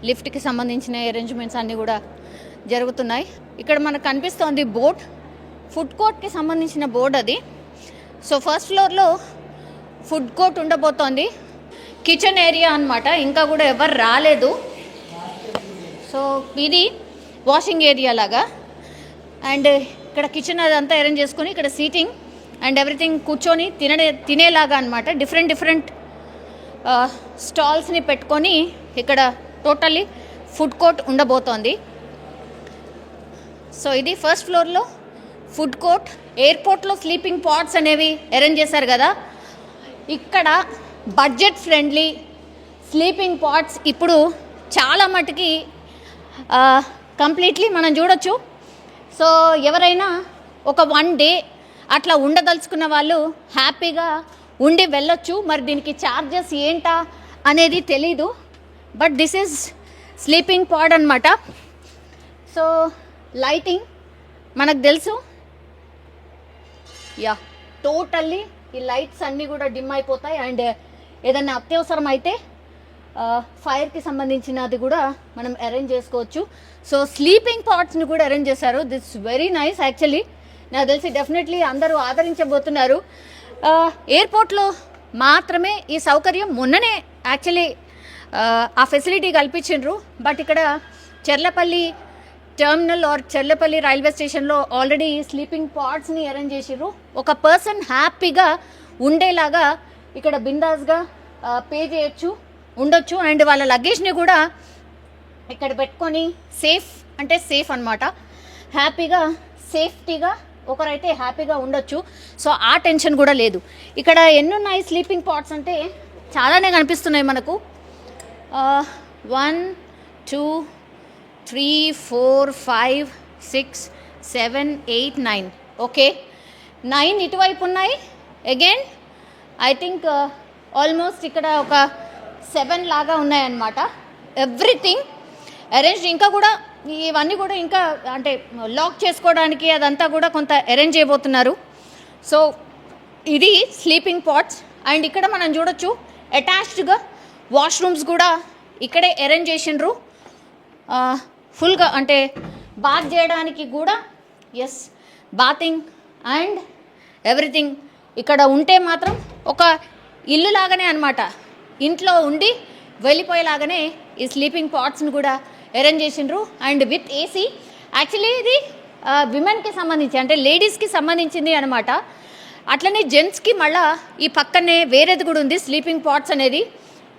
లిఫ్ట్కి సంబంధించిన అరేంజ్మెంట్స్ అన్నీ కూడా జరుగుతున్నాయి. ఇక్కడ మనకు కనిపిస్తోంది బోర్డ్, ఫుడ్ కోర్ట్కి సంబంధించిన బోర్డ్ అది. సో ఫస్ట్ ఫ్లోర్లో ఫుడ్ కోర్ట్ ఉండబోతోంది. కిచెన్ ఏరియా అన్నమాట, ఇంకా కూడా ఎవరు రాలేదు. సో ఇది వాషింగ్ ఏరియా లాగా. అండ్ ఇక్కడ కిచెన్ అదంతా అరేంజ్ చేసుకొని ఇక్కడ సీటింగ్ అండ్ ఎవ్రీథింగ్ కూర్చొని తినేలాగా అనమాట. డిఫరెంట్ స్టాల్స్ని పెట్టుకొని ఇక్కడ టోటల్లీ ఫుడ్ కోర్ట్ ఉండబోతోంది. సో ఇది ఫస్ట్ ఫ్లోర్లో ఫుడ్ కోర్ట్. ఎయిర్పోర్ట్లో స్లీపింగ్ పాడ్స్ అనేవి అరేంజ్ చేశారు కదా, ఇక్కడ బడ్జెట్ ఫ్రెండ్లీ స్లీపింగ్ పాడ్స్ ఇప్పుడు చాలా మటుకి కంప్లీట్లీ మనం చూడొచ్చు. సో ఎవరైనా ఒక 1 day అట్లా ఉండదలుచుకున్న వాళ్ళు హ్యాపీగా ఉండి వెళ్ళొచ్చు. మరి దీనికి ఛార్జెస్ ఏంటా అనేది తెలీదు, బట్ దిస్ ఈజ్ స్లీపింగ్ పాడ్ అనమాట. సో లైటింగ్ మనకు తెలుసు, టోటల్లీ ఈ లైట్స్ అన్నీ కూడా డిమ్ అయిపోతాయి. అండ్ ఏదైనా అత్యవసరం అయితే ఫైర్కి సంబంధించినది కూడా మనం అరేంజ్ చేసుకోవచ్చు. సో స్లీపింగ్ పాడ్స్ని కూడా అరేంజ్ చేశారు. This very nice actually. నాకు తెలిసి డెఫినెట్లీ అందరూ ఆదరించబోతున్నారు. ఎయిర్పోర్ట్లో మాత్రమే ఈ సౌకర్యం మొన్ననే యాక్చువల్లీ ఆ ఫెసిలిటీ కల్పించిండ్రు. బట్ ఇక్కడ Cherlapalli terminal or Cherlapalli railway స్టేషన్లో ఆల్రెడీ స్లీపింగ్ పాడ్స్ని అరేంజ్ చేసిర్రు. ఒక పర్సన్ హ్యాపీగా ఉండేలాగా ఇక్కడ బిందాస్గా పే చేయొచ్చు, ఉండొచ్చు. అండ్ వాళ్ళ లగేజ్ని కూడా ఇక్కడ పెట్టుకొని సేఫ్ అన్నమాట. హ్యాపీగా సేఫ్టీగా ఒకరైతే హ్యాపీగా ఉండొచ్చు. సో ఆ టెన్షన్ కూడా లేదు. ఇక్కడ ఎన్నున్నాయి స్లీపింగ్ పాడ్స్ అంటే చాలానే కనిపిస్తున్నాయి మనకు. 1 2 3 4 5 6 7 8 9 ఓకే 9 ఇటువైపు ఉన్నాయి. అగైన్ ఐ థింక్ ఆల్మోస్ట్ ఇక్కడ ఒక 7 లాగా ఉన్నాయన్నమాట. Everything arrange. ఇంకా కూడా ఇవన్నీ కూడా ఇంకా అంటే లాక్ చేసుకోవడానికి అదంతా కూడా కొంత అరేంజ్ చేయబోతున్నారు. సో ఇది స్లీపింగ్ పాడ్స్. అండ్ ఇక్కడ మనం చూడొచ్చు అటాచ్డ్గా వాష్రూమ్స్ కూడా ఇక్కడే అరేంజ్ చేసిండ్రు. ఫుల్గా అంటే బాత్ చేయడానికి కూడా బాతింగ్ అండ్ ఎవ్రీథింగ్ ఇక్కడ ఉంటే మాత్రం ఒక ఇల్లు లాగానే అనమాట. ఇంట్లో ఉండి వెళ్ళిపోయేలాగానే ఈ స్లీపింగ్ పాడ్స్ని కూడా అరేంజ్ చేసిండ్రు. And with AC. యాక్చువల్లీ ఇది విమెన్కి సంబంధించి అంటే లేడీస్కి సంబంధించింది అనమాట. అట్లనే జెంట్స్కి మళ్ళీ ఈ పక్కనే వేరేది కూడా ఉంది స్లీపింగ్ పాడ్స్ అనేది.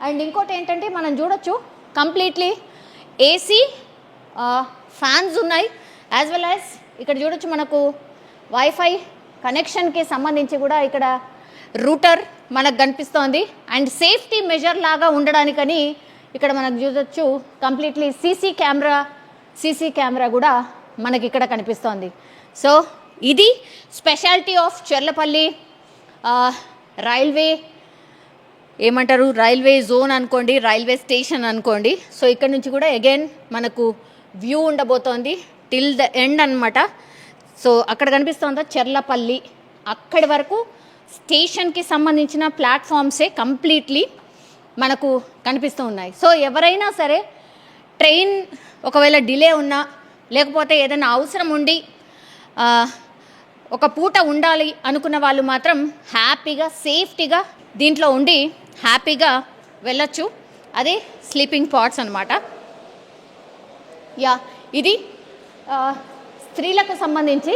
అండ్ ఇంకోటి ఏంటంటే మనం చూడొచ్చు కంప్లీట్లీ ఏసీ, ఫ్యాన్స్ ఉన్నాయి. యాజ్ వెల్ యాజ్ ఇక్కడ చూడొచ్చు మనకు వైఫై కనెక్షన్కి సంబంధించి కూడా ఇక్కడ రూటర్ మనకు కనిపిస్తోంది. అండ్ సేఫ్టీ మెజర్ లాగా ఉండడానికని ఇక్కడ మనకు చూడొచ్చు కంప్లీట్లీ సీసీ కెమెరా కూడా మనకి ఇక్కడ కనిపిస్తోంది. సో ఇది speciality of Cherlapalli railway zone అనుకోండి, రైల్వే స్టేషన్ అనుకోండి. సో ఇక్కడ నుంచి కూడా అగైన్ మనకు వ్యూ ఉండబోతోంది టిల్ ద ఎండ్ అనమాట. సో అక్కడ కనిపిస్తోందా చెర్లపల్లి, అక్కడి వరకు స్టేషన్కి సంబంధించిన ప్లాట్ఫామ్సే కంప్లీట్లీ మనకు కనిపిస్తూ ఉన్నాయి. సో ఎవరైనా సరే ట్రైన్ ఒకవేళ డిలే ఉన్నా లేకపోతే ఏదైనా అవసరం ఉండి ఒక పూట ఉండాలి అనుకున్న వాళ్ళు మాత్రం హ్యాపీగా సేఫ్టీగా దీంట్లో ఉండి హ్యాపీగా వెళ్ళొచ్చు. అదే స్లీపింగ్ పాడ్స్ అనమాట. ఇది స్త్రీలకు సంబంధించి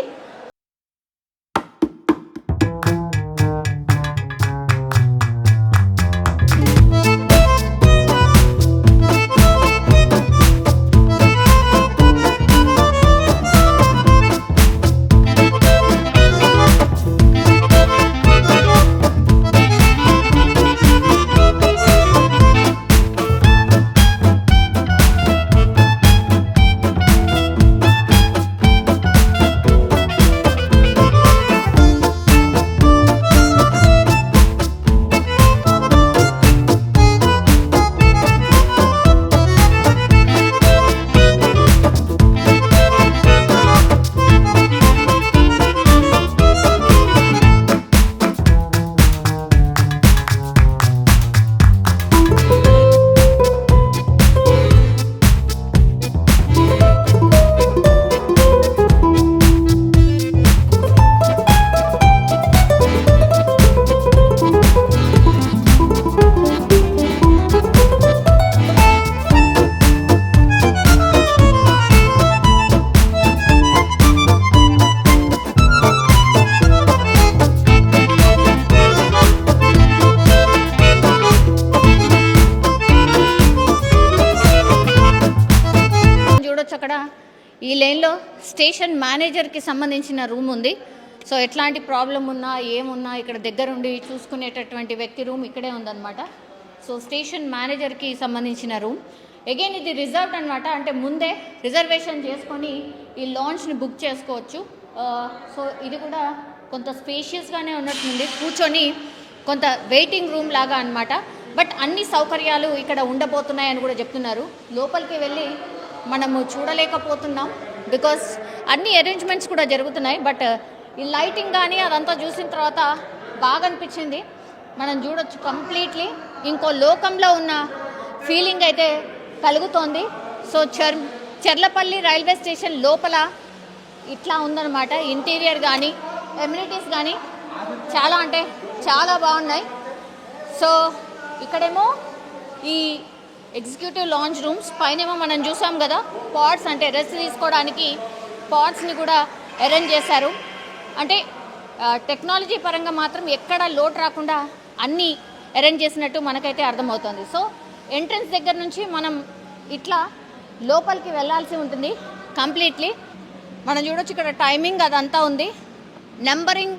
అక్కడ ఈ లైన్లో స్టేషన్ మేనేజర్కి సంబంధించిన రూమ్ ఉంది. సో ఎట్లాంటి ప్రాబ్లం ఉన్నా ఏమున్నా ఇక్కడ దగ్గరుండి చూసుకునేటటువంటి వ్యక్తి రూమ్ ఇక్కడే ఉందన్నమాట. సో స్టేషన్ మేనేజర్కి సంబంధించిన రూమ్. అగైన్ ఇది రిజర్వ్డ్ అనమాట. అంటే ముందే రిజర్వేషన్ చేసుకొని ఈ లాంచ్ని బుక్ చేసుకోవచ్చు. సో ఇది కూడా కొంత స్పేషియస్గానే ఉన్నట్టుంది, కూర్చొని కొంత వెయిటింగ్ రూమ్ లాగా అనమాట. బట్ అన్ని సౌకర్యాలు ఇక్కడ ఉండబోతున్నాయని కూడా చెప్తున్నారు. లోపలికి వెళ్ళి మనము చూడలేకపోతున్నాం బికాస్ అన్ని అరేంజ్మెంట్స్ కూడా జరుగుతున్నాయి. బట్ ఈ లైటింగ్ కానీ అదంతా చూసిన తర్వాత బాగా అనిపించింది. మనం చూడొచ్చు కంప్లీట్లీ ఇంకో లోకంలో ఉన్న ఫీలింగ్ అయితే కలుగుతోంది. సో చెర్లపల్లి రైల్వే స్టేషన్ లోపల ఇట్లా ఉందన్నమాట. ఇంటీరియర్ కానీ ఎమ్యూనిటీస్ కానీ చాలా అంటే చాలా బాగున్నాయి. సో ఇక్కడేమో ఈ ఎగ్జిక్యూటివ్ లాంజ్ రూమ్స్, పైనేమో మనం చూసాం కదా పాడ్స్, అంటే రెస్ట్ తీసుకోవడానికి పాడ్స్ని కూడా అరేంజ్ చేశారు. అంటే టెక్నాలజీ పరంగా మాత్రం ఎక్కడ లోటు రాకుండా అన్నీ అరేంజ్ చేసినట్టు మనకైతే అర్థమవుతుంది. సో ఎంట్రన్స్ దగ్గర నుంచి మనం ఇట్లా లోపలికి వెళ్ళాల్సి ఉంటుంది కంప్లీట్లీ. మనం చూడొచ్చు ఇక్కడ టైమింగ్ అదంతా ఉంది, నెంబరింగ్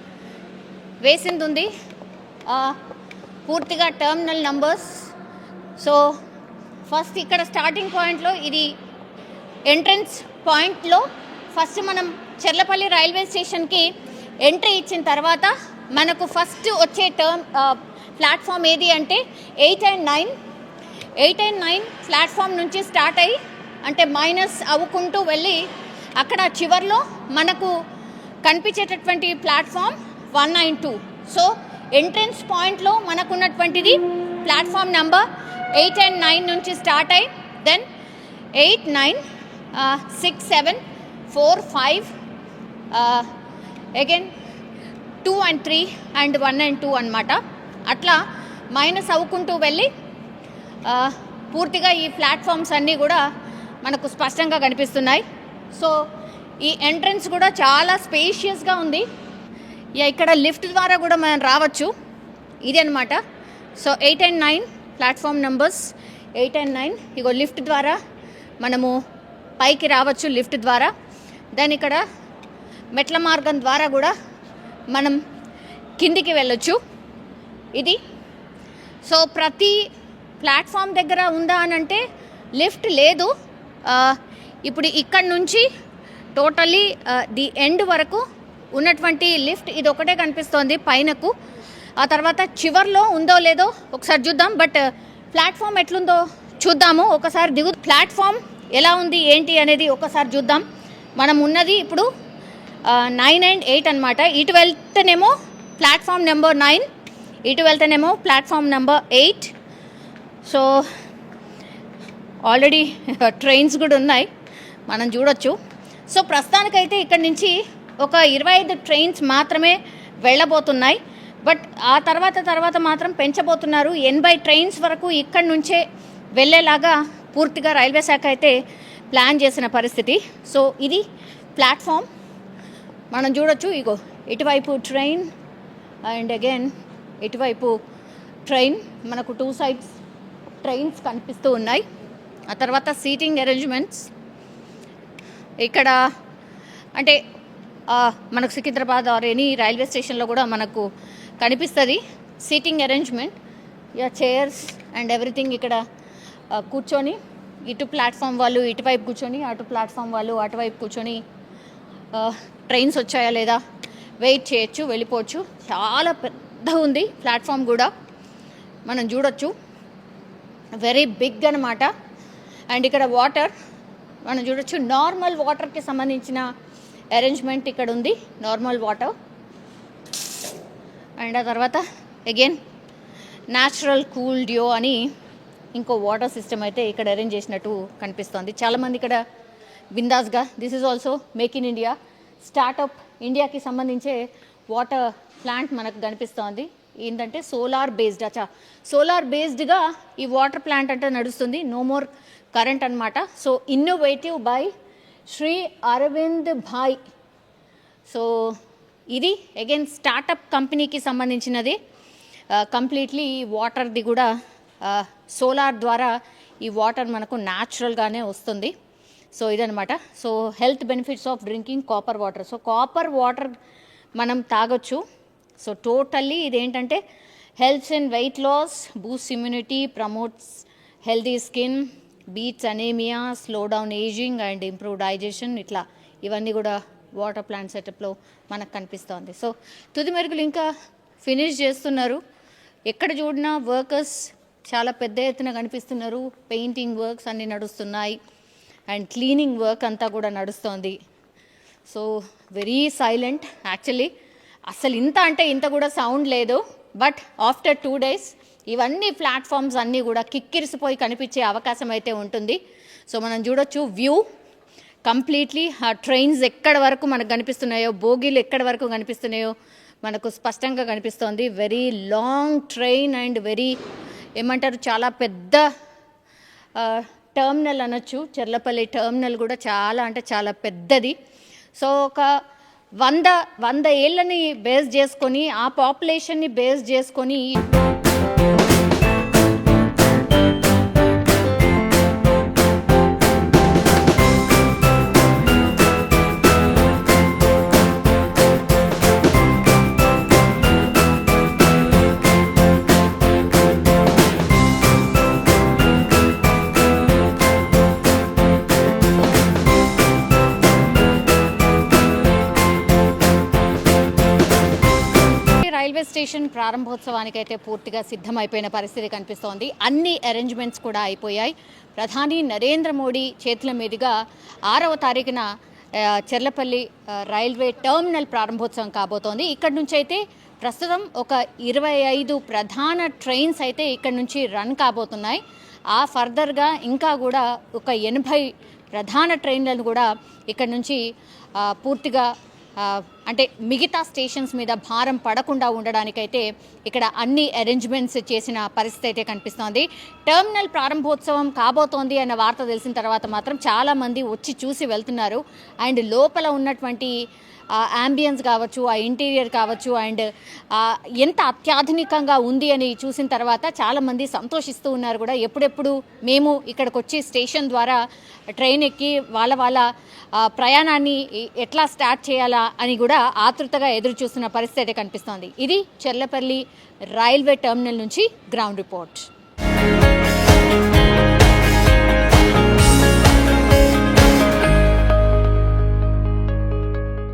వేసింది ఉంది, పూర్తిగా టర్మినల్ నంబర్స్. సో ఫస్ట్ ఇక్కడ స్టార్టింగ్ పాయింట్లో, ఇది ఎంట్రన్స్ పాయింట్లో ఫస్ట్ మనం చెర్లపల్లి రైల్వే స్టేషన్కి ఎంట్రీ ఇచ్చిన తర్వాత మనకు ఫస్ట్ వచ్చే ప్లాట్ఫామ్ ఏది అంటే 8 and 9. 8 and 9 ప్లాట్ఫామ్ నుంచి స్టార్ట్ అయ్యి అంటే మైనస్ అవ్వుకుంటూ వెళ్ళి అక్కడ చివర్లో మనకు కనిపించేటటువంటి ప్లాట్ఫామ్ 192. సో ఎంట్రన్స్ పాయింట్లో మనకున్నటువంటిది ప్లాట్ఫామ్ నెంబర్ 8 and 9 నుంచి స్టార్ట్ అయ్యి then 8, 9, 6, 7, 4, 5, again 2 and 3 and 1 and 2 అన్నమాట. అట్లా మైనస్ అవ్వుకుంటూ వెళ్ళి పూర్తిగా ఈ ప్లాట్ఫామ్స్ అన్నీ కూడా మనకు స్పష్టంగా కనిపిస్తున్నాయి. సో ఈ ఎంట్రన్స్ కూడా చాలా స్పేషియస్గా ఉంది. ఇక్కడ లిఫ్ట్ ద్వారా కూడా మనం రావచ్చు, ఇది అనమాట. So 8 and 9 platform numbers 8 and 9. Ego lift ద్వారా మనము పైకి రావచ్చు, లిఫ్ట్ ద్వారా. దాని ఇక్కడ మెట్ల మార్గం ద్వారా కూడా మనం కిందికి వెళ్ళొచ్చు, ఇది. సో ప్రతి ప్లాట్ఫామ్ దగ్గర ఉందా అని అంటే లిఫ్ట్ లేదు. ఇప్పుడు ఇక్కడ నుంచి టోటల్లీ ది ఎండ్ వరకు ఉన్నటువంటి లిఫ్ట్ ఇది ఒకటే కనిపిస్తోంది పైనకు. ఆ తర్వాత చివర్లో ఉందో లేదో ఒకసారి చూద్దాం. బట్ ప్లాట్ఫామ్ ఎట్లుందో చూద్దాము, ఒకసారి దిగు. ప్లాట్ఫామ్ ఎలా ఉంది ఏంటి అనేది ఒకసారి చూద్దాం. మనం ఉన్నది ఇప్పుడు 9 and 8 అనమాట. ఇటు వెళ్తేనేమో ప్లాట్ఫామ్ నెంబర్ 9, ఇటు వెళ్తేనేమో platform number 8. So already trains కూడా ఉన్నాయి, మనం చూడొచ్చు. సో ప్రస్తుతానికైతే ఇక్కడి నుంచి ఒక 25 ట్రైన్స్ మాత్రమే వెళ్ళబోతున్నాయి. బట్ ఆ తర్వాత మాత్రం పెంచబోతున్నారు. 80 ట్రైన్స్ వరకు ఇక్కడి నుంచే వెళ్ళేలాగా పూర్తిగా రైల్వే శాఖ అయితే ప్లాన్ చేసిన పరిస్థితి. సో ఇది ప్లాట్ఫామ్ మనం చూడొచ్చు. ఇగో ఇటువైపు ట్రైన్ అండ్ అగైన్ ఇటువైపు ట్రైన్, మనకు 2 sides ట్రైన్స్ కనిపిస్తూ ఉన్నాయి. ఆ తర్వాత సీటింగ్ అరేంజ్మెంట్స్ ఇక్కడ అంటే మనకు సికింద్రాబాద్ ఆర్ ఎనీ రైల్వే స్టేషన్లో కూడా మనకు కనిపిస్తుంది seating arrangement. Chairs and everything ఇక్కడ కూర్చొని ఇటు ప్లాట్ఫామ్ వాళ్ళు ఇటువైపు కూర్చొని, అటు ప్లాట్ఫామ్ వాళ్ళు అటువైపు కూర్చొని ట్రైన్స్ వచ్చాయా లేదా వెయిట్ చేయొచ్చు, వెళ్ళిపోవచ్చు. చాలా పెద్ద ఉంది ప్లాట్ఫామ్ కూడా, మనం చూడొచ్చు. వెరీ బిగ్ అనమాట. అండ్ ఇక్కడ వాటర్ మనం చూడొచ్చు. నార్మల్ వాటర్కి సంబంధించిన అరేంజ్మెంట్ ఇక్కడ ఉంది, నార్మల్ వాటర్. అండ్ ఆ తర్వాత అగైన్ న్యాచురల్ కూల్ డ్యూ అని ఇంకో వాటర్ సిస్టమ్ అయితే ఇక్కడ అరేంజ్ చేసినట్టు కనిపిస్తోంది. చాలామంది ఇక్కడ బిందాస్గా, this is also make in India startup, ఇండియాకి సంబంధించే వాటర్ ప్లాంట్ మనకు కనిపిస్తోంది. ఏంటంటే సోలార్ బేస్డ్గా ఈ వాటర్ ప్లాంట్ అంటే నడుస్తుంది, నో మోర్ కరెంట్ అనమాట. So innovative by Shri Arvind bhai. So ఇది అగైన్ స్టార్టప్ కంపెనీకి సంబంధించినది. కంప్లీట్లీ ఈ వాటర్ది కూడా సోలార్ ద్వారా ఈ వాటర్ మనకు న్యాచురల్గానే వస్తుంది. సో ఇదనమాట. So health benefits of drinking copper water. So copper water మనం తాగొచ్చు. సో టోటల్లీ ఇదేంటంటే helps in weight loss, boost immunity, promotes healthy skin, beats anaemia, slow down ageing and improve digestion. ఇట్లా ఇవన్నీ కూడా water plant సెటప్లో మనకు కనిపిస్తోంది. So తుది మెరుగులు ఇంకా ఫినిష్ చేస్తున్నారు. ఎక్కడ చూడినా వర్కర్స్ చాలా పెద్ద ఎత్తున కనిపిస్తున్నారు. పెయింటింగ్ వర్క్స్ అన్నీ నడుస్తున్నాయి అండ్ క్లీనింగ్ వర్క్ అంతా కూడా నడుస్తోంది. So very silent actually. అసలు ఇంత కూడా సౌండ్ లేదు. బట్ ఆఫ్టర్ 2 days ఇవన్నీ ప్లాట్ఫామ్స్ అన్నీ కూడా కిక్కిరిసిపోయి కనిపించే అవకాశం అయితే ఉంటుంది. సో మనం చూడొచ్చు వ్యూ కంప్లీట్లీ ఆ ట్రైన్స్ ఎక్కడి వరకు మనకు కనిపిస్తున్నాయో, బోగీలు ఎక్కడి వరకు కనిపిస్తున్నాయో మనకు స్పష్టంగా కనిపిస్తోంది. Very long train and very ఏమంటారు, చాలా పెద్ద టర్మినల్ అనొచ్చు. చెర్లపల్లి టర్మినల్ కూడా చాలా అంటే చాలా పెద్దది. సో ఒక 100 ఏళ్ళని బేస్ చేసుకొని, ఆ పాపులేషన్ని బేస్ చేసుకొని రైల్వే స్టేషన్ ప్రారంభోత్సవానికి అయితే పూర్తిగా సిద్ధమైపోయిన పరిస్థితి కనిపిస్తోంది. అన్ని అరేంజ్మెంట్స్ కూడా అయిపోయాయి. ప్రధాని నరేంద్ర మోడీ చేతుల మీదుగా 6వ తారీఖున చెర్లపల్లి రైల్వే టర్మినల్ ప్రారంభోత్సవం కాబోతోంది. ఇక్కడ నుంచి అయితే ప్రస్తుతం ఒక 25 ప్రధాన ట్రైన్స్ అయితే ఇక్కడ నుంచి రన్ కాబోతున్నాయి. ఆ ఫర్దర్గా ఇంకా కూడా ఒక 80 ప్రధాన ట్రైన్లను కూడా ఇక్కడ నుంచి పూర్తిగా అంటే మిగతా స్టేషన్స్ మీద భారం పడకుండా ఉండడానికైతే ఇక్కడ అన్ని అరేంజ్మెంట్స్ చేసిన పరిస్థితి అయితే కనిపిస్తోంది. టర్మినల్ ప్రారంభోత్సవం కాబోతోంది అన్న వార్త తెలిసిన తర్వాత మాత్రం చాలామంది వచ్చి చూసి వెళ్తున్నారు. అండ్ లోపల ఉన్నటువంటి యాంబియన్స్ కావచ్చు, ఆ ఇంటీరియర్ కావచ్చు, అండ్ ఎంత అత్యాధునికంగా ఉంది అని చూసిన తర్వాత చాలామంది సంతోషిస్తూ ఉన్నారు కూడా. ఎప్పుడెప్పుడు మేము ఇక్కడికి వచ్చి స్టేషన్ ద్వారా ట్రైన్ ఎక్కి వాళ్ళ ప్రయాణాన్ని ఎట్లా స్టార్ట్ చేయాలా అని కూడా ఆతృతగా ఎదురు చూస్తున్న పరిస్థితి అయితే కనిపిస్తోంది. ఇది చెర్లపల్లి రైల్వే టర్మినల్ నుంచి గ్రౌండ్ రిపోర్ట్.